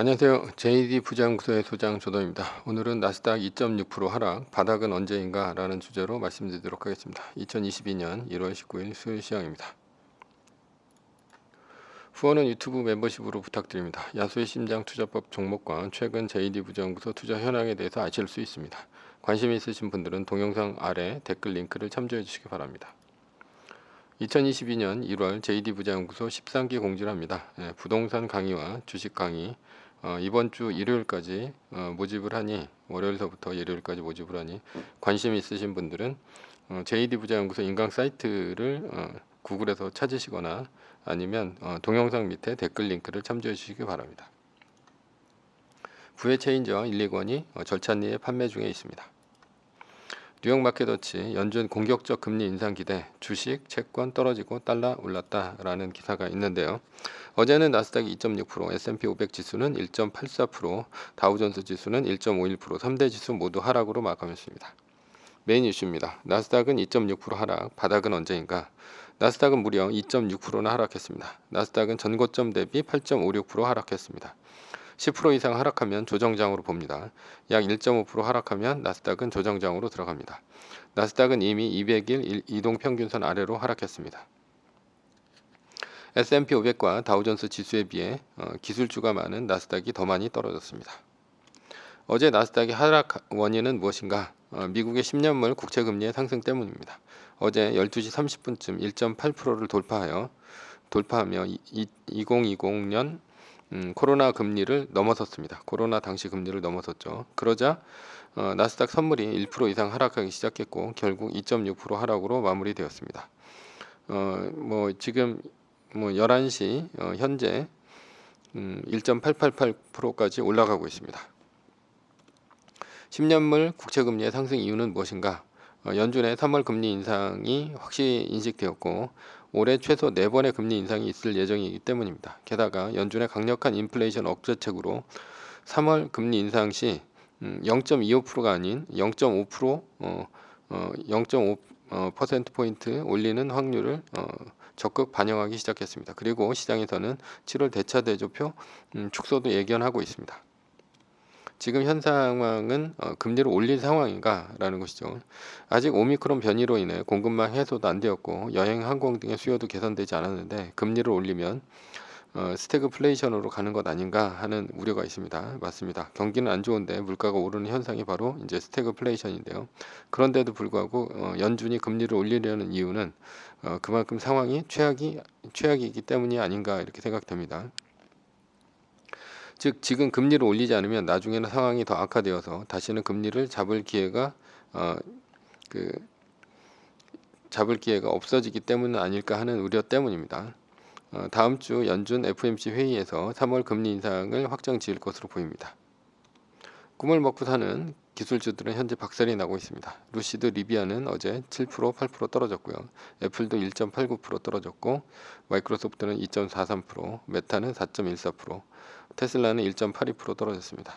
안녕하세요. JD 부자연구소의 소장 조동입니다. 오늘은 나스닥 2.6% 하락, 바닥은 언제인가? 라는 주제로 말씀드리도록 하겠습니다. 2022년 1월 19일 수요일 시황입니다. 후원은 유튜브 멤버십으로 부탁드립니다. 야수의 심장 투자법 종목과 최근 JD 부자연구소 투자 현황에 대해서 아실 수 있습니다. 관심 있으신 분들은 동영상 아래 댓글 링크를 참조해 주시기 바랍니다. 2022년 1월 JD 부자연구소 13기 공지를 합니다. 부동산 강의와 주식 강의 이번 주 일요일까지 모집을 하니 월요일서부터 일요일까지 모집을 하니 관심 있으신 분들은 JD 부자연구소 인강 사이트를 구글에서 찾으시거나 아니면 동영상 밑에 댓글 링크를 참조해 주시기 바랍니다. 부의 체인저 1,2권이 절찬리에 판매 중에 있습니다. 뉴욕 마켓워치 연준 공격적 금리 인상 기대 주식, 채권 떨어지고 달러 올랐다라는 기사가 있는데요. 어제는 나스닥이 2.6%, S&P 500 지수는 1.84%, 다우존스 지수는 1.51%, 3대 지수 모두 하락으로 마감했습니다. 메인 이슈입니다. 나스닥은 2.6% 하락, 바닥은 언제인가? 나스닥은 무려 2.6%나 하락했습니다. 나스닥은 전고점 대비 8.56% 하락했습니다. 10% 이상 하락하면 조정장으로 봅니다. 약 1.5% 하락하면 나스닥은 조정장으로 들어갑니다. 나스닥은 이미 200일 이동평균선 아래로 하락했습니다. S&P 500과 다우존스 지수에 비해 기술주가 많은 나스닥이 더 많이 떨어졌습니다. 어제 나스닥의 하락 원인은 무엇인가? 미국의 10년물 국채금리의 상승 때문입니다. 어제 12시 30분쯤 1.8%를 돌파하며 2020년 코로나 금리를 넘어섰습니다. 코로나 당시 금리를 넘어섰죠. 그러자 나스닥 선물이 1% 이상 하락하기 시작했고 결국 2.6% 하락으로 마무리되었습니다. 지금 11시 현재 1.888%까지 올라가고 있습니다. 10년물 국채금리의 상승 이유는 무엇인가? 연준의 3월 금리 인상이 확실히 인식되었고 올해 최소 4번의 금리 인상이 있을 예정이기 때문입니다. 게다가 연준의 강력한 인플레이션 억제책으로 3월 금리 인상 시 0.25%가 아닌 0.5% 0.5%포인트 올리는 확률을 적극 반영하기 시작했습니다. 그리고 시장에서는 7월 대차 대조표 축소도 예견하고 있습니다. 지금 현 상황은 금리를 올릴 상황인가 라는 것이죠. 아직 오미크론 변이로 인해 공급망 해소도 안 되었고 여행 항공 등의 수요도 개선되지 않았는데 금리를 올리면 스태그플레이션으로 가는 것 아닌가 하는 우려가 있습니다. 맞습니다. 경기는 안 좋은데 물가가 오르는 현상이 바로 이제 스태그플레이션인데요. 그런데도 불구하고 연준이 금리를 올리려는 이유는 그만큼 상황이 최악이기 때문이 아닌가 이렇게 생각됩니다. 즉 지금 금리를 올리지 않으면 나중에는 상황이 더 악화되어서 다시는 금리를 잡을 기회가 없어지기 때문은 아닐까 하는 우려 때문입니다. 다음 주 연준 FOMC 회의에서 3월 금리 인상을 확정 지을 것으로 보입니다. 꿈을 먹고 사는 기술주들은 현재 박살이 나고 있습니다. 루시드 리비아는 어제 7%, 8% 떨어졌고요. 애플도 1.89% 떨어졌고 마이크로소프트는 2.43%, 메타는 4.14%, 테슬라는 1.82% 떨어졌습니다.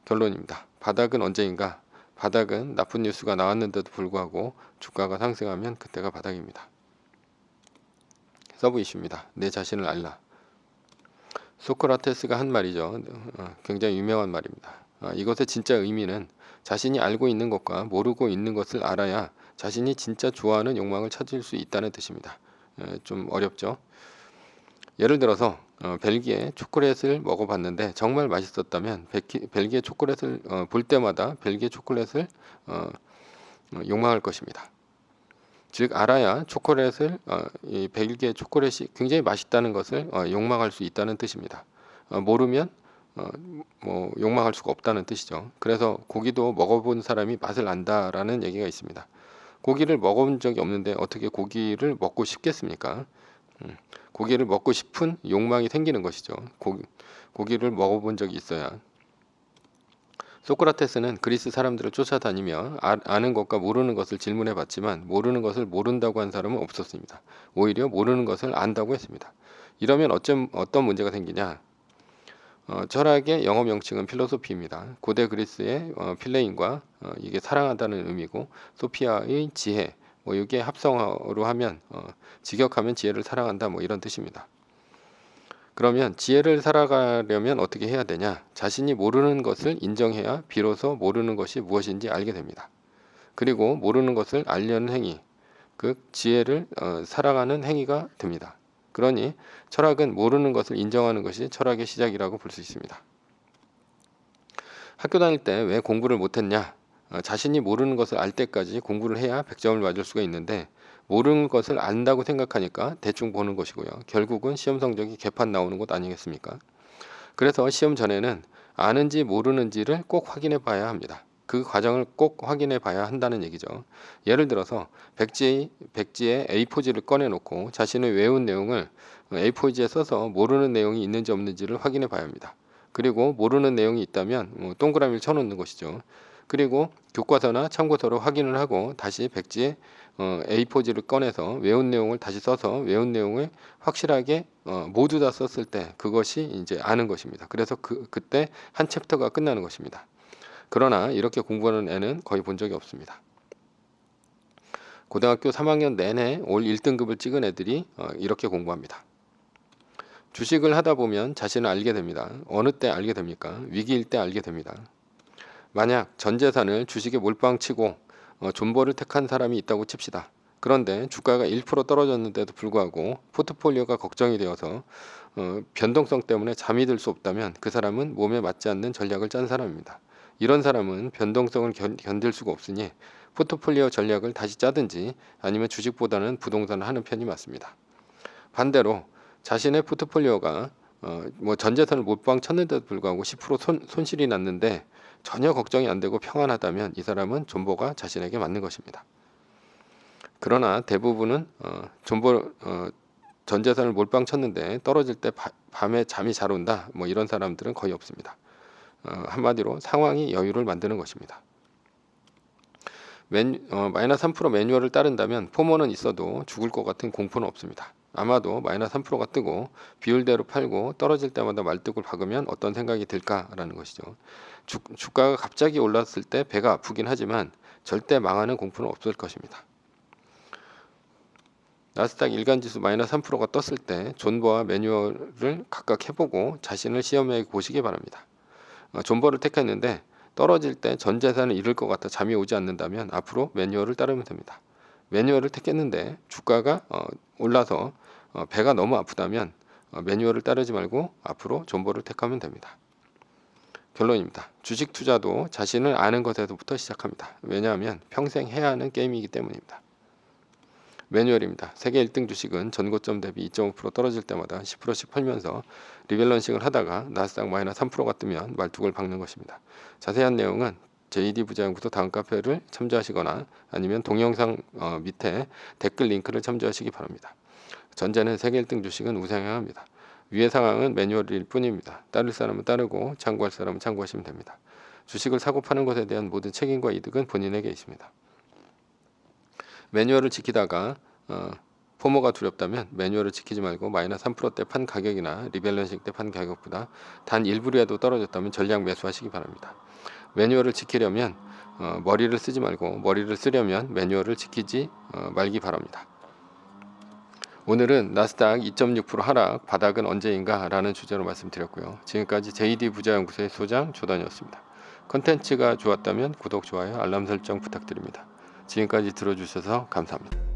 결론입니다. 바닥은 언제인가? 바닥은 나쁜 뉴스가 나왔는데도 불구하고 주가가 상승하면 그때가 바닥입니다. 서브 이슈입니다. 내 자신을 알라. 소크라테스가 한 말이죠. 굉장히 유명한 말입니다. 이것의 진짜 의미는 자신이 알고 있는 것과 모르고 있는 것을 알아야 자신이 진짜 좋아하는 욕망을 찾을 수 있다는 뜻입니다. 좀 어렵죠? 예를 들어서 벨기에 초콜릿을 먹어봤는데 정말 맛있었다면 벨기에 초콜릿을 볼 때마다 벨기에 초콜릿을 욕망할 것입니다. 즉 알아야 이 벨기에 초콜릿이 굉장히 맛있다는 것을 욕망할 수 있다는 뜻입니다. 모르면 욕망할 수가 없다는 뜻이죠. 그래서 고기도 먹어본 사람이 맛을 안다라는 얘기가 있습니다. 고기를 먹어본 적이 없는데 어떻게 고기를 먹고 싶겠습니까? 고기를 먹고 싶은 욕망이 생기는 것이죠. 고기를 먹어본 적이 있어야. 소크라테스는 그리스 사람들을 쫓아다니며 아는 것과 모르는 것을 질문해 봤지만 모르는 것을 모른다고 한 사람은 없었습니다. 오히려 모르는 것을 안다고 했습니다. 이러면 어떤 문제가 생기냐? 철학의 영어 명칭은 필로소피입니다. 고대 그리스의 필레인과 이게 사랑한다는 의미고 소피아의 지혜 이게 합성어로 하면 직역하면 지혜를 사랑한다 이런 뜻입니다. 그러면 지혜를 살아가려면 어떻게 해야 되냐? 자신이 모르는 것을 인정해야 비로소 모르는 것이 무엇인지 알게 됩니다. 그리고 모르는 것을 알려는 행위, 그 지혜를 살아가는 행위가 됩니다. 그러니 철학은 모르는 것을 인정하는 것이 철학의 시작이라고 볼 수 있습니다. 학교 다닐 때 왜 공부를 못했냐? 자신이 모르는 것을 알 때까지 공부를 해야 100점을 맞을 수가 있는데 모르는 것을 안다고 생각하니까 대충 보는 것이고요. 결국은 시험 성적이 개판 나오는 것 아니겠습니까? 그래서 시험 전에는 아는지 모르는지를 꼭 확인해 봐야 합니다. 그 과정을 꼭 확인해 봐야 한다는 얘기죠. 예를 들어서 백지에 A4지를 꺼내놓고 자신의 외운 내용을 A4지에 써서 모르는 내용이 있는지 없는지를 확인해 봐야 합니다. 그리고 모르는 내용이 있다면 동그라미를 쳐놓는 것이죠. 그리고 교과서나 참고서로 확인을 하고 다시 백지에 A4지를 꺼내서 외운 내용을 다시 써서 외운 내용을 확실하게 모두 다 썼을 때 그것이 이제 아는 것입니다. 그래서 그때 한 챕터가 끝나는 것입니다. 그러나 이렇게 공부하는 애는 거의 본 적이 없습니다. 고등학교 3학년 내내 올 1등급을 찍은 애들이 이렇게 공부합니다. 주식을 하다 보면 자신을 알게 됩니다. 어느 때 알게 됩니까? 위기일 때 알게 됩니다. 만약 전 재산을 주식에 몰빵치고 존버를 택한 사람이 있다고 칩시다. 그런데 주가가 1% 떨어졌는데도 불구하고 포트폴리오가 걱정이 되어서 변동성 때문에 잠이 들 수 없다면 그 사람은 몸에 맞지 않는 전략을 짠 사람입니다. 이런 사람은 변동성을 견딜 수가 없으니 포트폴리오 전략을 다시 짜든지 아니면 주식보다는 부동산을 하는 편이 맞습니다. 반대로 자신의 포트폴리오가 전재산을 몰빵 쳤는데도 불구하고 10% 손실이 났는데 전혀 걱정이 안 되고 평안하다면 이 사람은 존버가 자신에게 맞는 것입니다. 그러나 대부분은 전재산을 몰빵 쳤는데 떨어질 때 밤에 잠이 잘 온다 이런 사람들은 거의 없습니다. 한마디로 상황이 여유를 만드는 것입니다. 마이너스 3% 매뉴얼을 따른다면 포모는 있어도 죽을 것 같은 공포는 없습니다. 아마도 마이너스 3%가 뜨고 비율대로 팔고 떨어질 때마다 말뚝을 박으면 어떤 생각이 들까라는 것이죠. 주가가 갑자기 올랐을 때 배가 아프긴 하지만 절대 망하는 공포는 없을 것입니다. 나스닥 일간지수 마이너스 3%가 떴을 때 존버와 매뉴얼을 각각 해보고 자신을 시험해 보시기 바랍니다. 존버를 택했는데 떨어질 때 전 재산을 잃을 것 같아 잠이 오지 않는다면 앞으로 매뉴얼을 따르면 됩니다. 매뉴얼을 택했는데 주가가 올라서 배가 너무 아프다면 매뉴얼을 따르지 말고 앞으로 존버를 택하면 됩니다. 결론입니다. 주식 투자도 자신을 아는 것에서부터 시작합니다. 왜냐하면 평생 해야 하는 게임이기 때문입니다. 매뉴얼입니다. 세계 1등 주식은 전고점 대비 2.5% 떨어질 때마다 10%씩 팔면서 리밸런싱을 하다가 나스닥 마이너스 3%가 뜨면 말뚝을 박는 것입니다. 자세한 내용은 JD 부자연구소 다음 카페를 참조하시거나 아니면 동영상 밑에 댓글 링크를 참조하시기 바랍니다. 전제는 세계 1등 주식은 우상향합니다. 위의 상황은 매뉴얼일 뿐입니다. 따를 사람은 따르고 참고할 사람은 참고하시면 됩니다. 주식을 사고 파는 것에 대한 모든 책임과 이득은 본인에게 있습니다. 매뉴얼을 지키다가 포모가 두렵다면 매뉴얼을 지키지 말고 마이너스 3%대 판 가격이나 리밸런싱 때 판 가격보다 단 일부라도 떨어졌다면 전량 매수하시기 바랍니다. 매뉴얼을 지키려면 머리를 쓰지 말고 머리를 쓰려면 매뉴얼을 지키지 말기 바랍니다. 오늘은 나스닥 2.6% 하락, 바닥은 언제인가 라는 주제로 말씀드렸고요. 지금까지 JD 부자연구소의 소장 조단이었습니다. 컨텐츠가 좋았다면 구독, 좋아요, 알람 설정 부탁드립니다. 지금까지 들어주셔서 감사합니다.